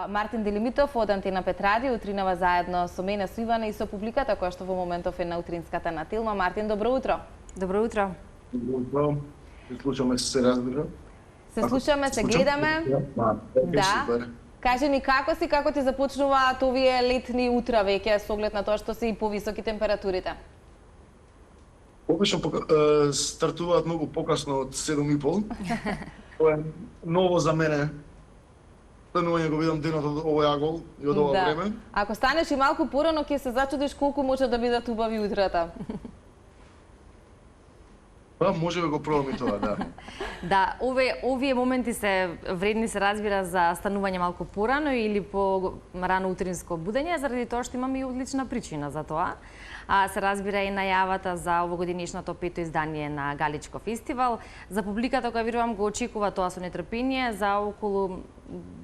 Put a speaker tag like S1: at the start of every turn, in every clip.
S1: Мартин Делимитов од Антена 5 радио, утринава заедно со мене, со Ивана и со публиката која што во моментов е на утринската на Телма. Мартин, добро утро.
S2: Добро утро.
S3: Добро утро. Се слушаме, се разбира.
S1: Се слушаме, се гледаме. Да. Кажи ни како си, како ти започнуваат овие летни утра веќе со оглед на тоа што се и повисоки температурите?
S3: Обично стартуваат многу покасно од 7:30. Тоа е ново за мене. Станување го видам денот од овој агол и од ова време.
S1: Ако станеш и малку порано, ќе се зачудиш колку може да бидат убави утрата.
S3: Па, може да го пробам и тоа, да.
S2: Да, овие моменти се вредни, се разбира, за станување малку порано или по рано утринско будење, заради тоа што имаме и одлична причина за тоа. Се разбира и најавата за овогодинешното 5-то издание на Галичко фестивал. За публиката која верувам го очекува тоа со нетрпение, за околу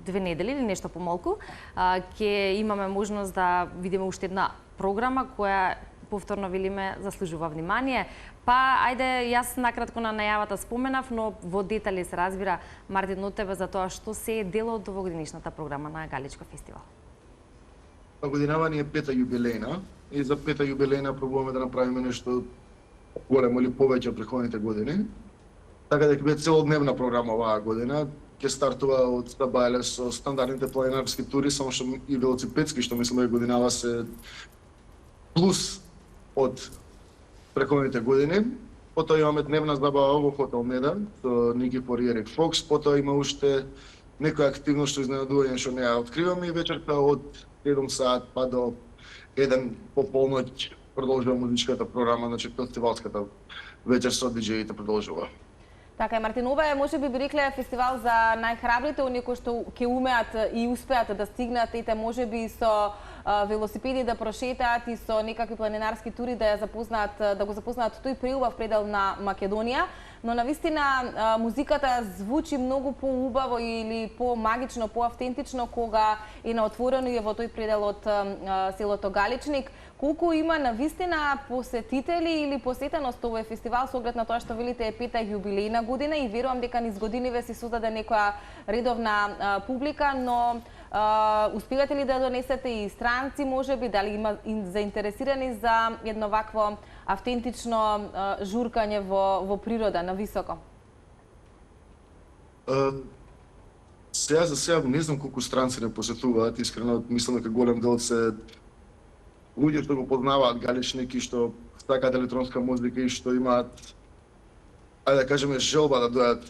S2: 2 недели или нешто помалку, ќе имаме можност да видиме уште една програма која повторно велиме заслужува внимание. Па, ајде, јас накратко на најавата споменав, но во детали се разбира, Мартин, од тебе за тоа што се е дел од овогодинешната програма на Галичко фестивал.
S3: Годинава ни е 5-та јубилејна и за 5-та јубилејна пробуваме да направиме нешто големо или повеќе од претходните години. Така дека ќе биде целодневна програма оваа година. Ќе стартува од Стабајле со стандардните планинарски тури, само што и велосипедски, што мислам дека годинава се плюс од претходните години. Потоа имаме дневна забава во хотел Меда со Никифор и Ерик Фокс. Потоа има уште некоја активност што изненадување што не ја откриваме и вечерта од 7 саат па до 1 по полноќ продолжува музичката програма, значи фестивалската вечер со диџеите продолжува.
S1: Така е, Мартин, ова е, можеби би рекле, фестивал за најхрабрите, оние кои што ќе умеат и успеат да стигнат, ете, можеби со велосипеди да прошетаат и со некакви планинарски тури да го запознаат тој преубав предел на Македонија, но навистина музиката звучи многу поубаво или помагично, поавтентично кога е на отворено и е во тој предел од селото Галичник. Колку има навистина посетители или посетеност овој фестивал со оглед на тоа што велите е 5-та јубилејна година и верувам дека низ годиниве се создаде некоја редовна публика, но успевате ли да донесете и странци, можеби, дали има заинтересирани за едно вакво автентично журкање во природа, на високо?
S3: За сега не знам колку странци не посетуваат, искрено мислам дека голем дел се луѓе што го познаваат Галичник и што сакаат електронска музика и што имаат, ајде да кажеме, желба да дојдат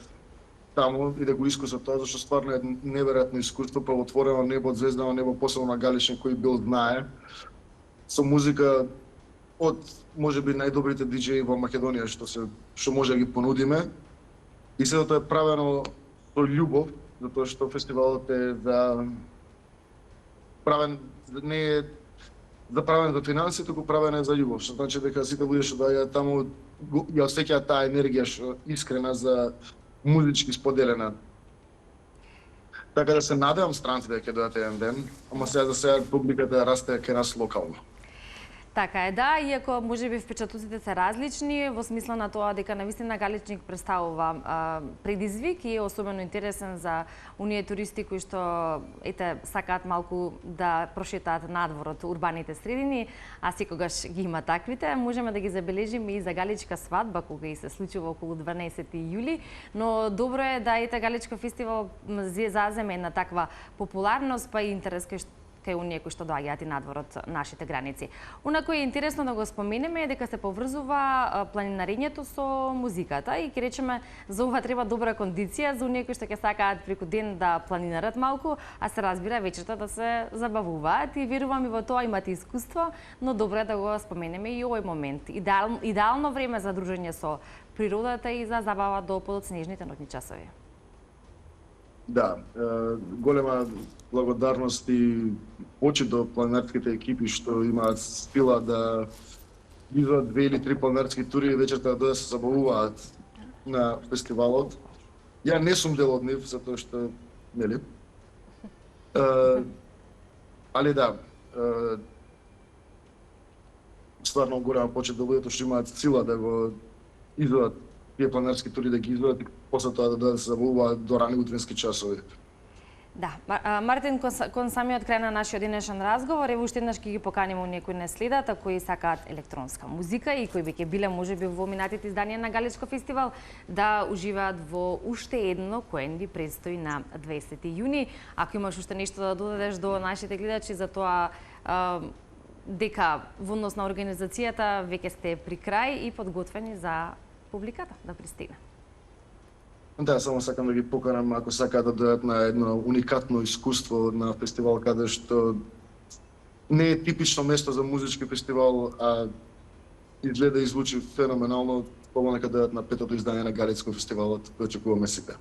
S3: таму и да го искусат тоа, зашто стварно е неверојатно искуство, па отворено небо, звездано небо, посебно на Галичник кој бил знае, со музика од можеби најдобрите диџеи во Македонија што може да ги понудиме. И сето тоа е правено со љубов, затоа што фестивалот е не е правен за финансии, туку правен е за љубов, што значи дека сите луѓе што доаѓаат таму ја осеќаат таа енергија што искрена за музички споделена. Така да се надевам странците дека ќе дојдат еден ден, ама за сега публиката расте кај нас локално.
S2: Така е, да, иако можеби впечатоците се различни, во смисла на тоа дека навистина Галичник представува предизвик и е особено интересен за оние туристи кои што сакаат малку да прошетаат надвор од урбаните средини, а секогаш ги има таквите. Можеме да ги забележиме и за Галичка свадба кога и се случува околу 12 јули, но добро е да Галичко фестивал заземе на таква популарност, па и интерес кај оние кои што доаѓаат и надвор од нашите граници. Онако е интересно да го споменеме дека се поврзува планинарењето со музиката и ќе речеме за ова треба добра кондиција за оние кои што ќе сакаат преку ден да планинарат малку, а се разбира вечерта да се забавуваат и верувам и во тоа имате искуство, но добро е да го споменеме и овој момент. Идеално време за дружење со природата и за забава до подоцнежните ноќни часови.
S3: Да, голема благодарност и почит до планинарските екипи што имаат стила да идваат 2 или 3 планинарски тури и вечерта да се забавуваат на фестивалот. Ја не сум дел од нив, затоа што, нели? Али да, стварно голема почит до луѓето што имаат сила да го изведат тие планинарски тури, да ги изведат и после тоа да се забавуваат до рани утрински часови.
S2: Да, Мартин, кон самиот крај на нашиот денешен разговор, ево уште еднаш ќе ги поканимо некои не следат, а кои сакаат електронска музика и кои би ќе биле можеби во минатите изданија на Галичко фестивал, да уживаат во уште едно кое ни предстои на 20 јуни. Ако имаш уште нешто да додадеш до нашите гледачи за тоа дека во однос на организацијата веќе сте при крај и подготвени за публиката да пристигне.
S3: Да, само сакам да ги поканам ако сакаат да дојдат на едно уникатно искуство на фестивал каде што не е типично место за музички фестивал, а изгледа и звучи феноменално, помалека да дојдат на 5-то издание на Галичко фестивалот, го очекуваме сите.